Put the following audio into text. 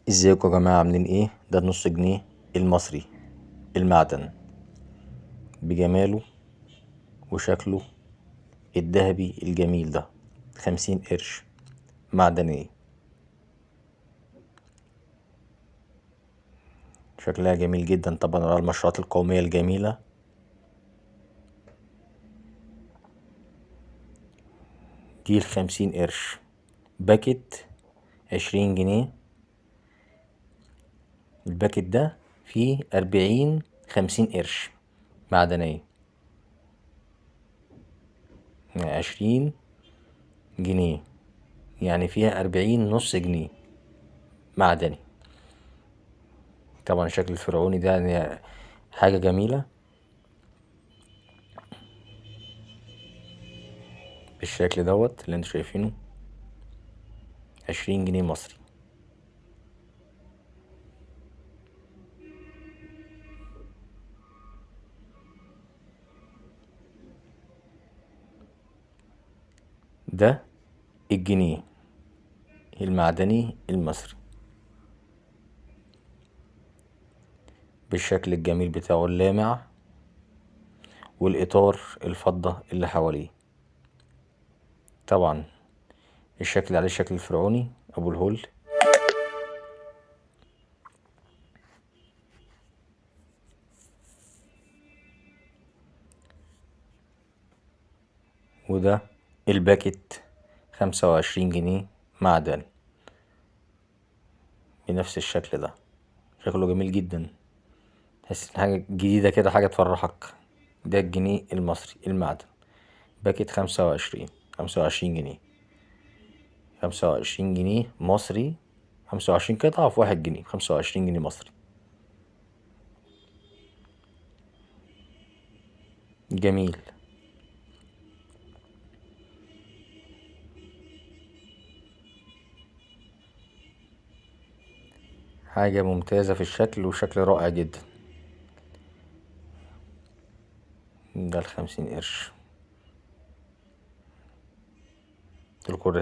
ازيكم يا جماعة عاملين ايه؟ ده النص جنيه المصري المعدن بجماله وشكله الذهبي الجميل ده، 50 قرش معدنية. شكلها جميل جدا طبعا على المشروعات القومية الجميلة. دي ال50 قرش باكت 20 جنيه. الباكت ده فيه 40 50 قرش معدنية، 20 جنيه يعني فيها 40 نص جنيه معدني. طبعا الشكل الفرعوني ده يعني حاجة جميلة بالشكل دوت اللي انتوا شايفينه، 20 جنيه مصري. ده الجنيه المعدني المصري بالشكل الجميل بتاعه اللامع والإطار الفضة اللي حواليه. طبعا الشكل عليه الشكل الفرعوني أبو الهول. وده الباكت 25 جنيه معدن بنفس الشكل ده، شكله جميل جدا، تحس ان حاجة جديدة كده، حاجة تفرحك. ده الجنيه المصري المعدن باكت 25 جنيه، 25 جنيه مصري، 25 قطعة في 1 جنيه، 25 جنيه مصري. جميل. حاجة ممتازة في الشكل وشكل رائع جدا. ده ال50 قرش.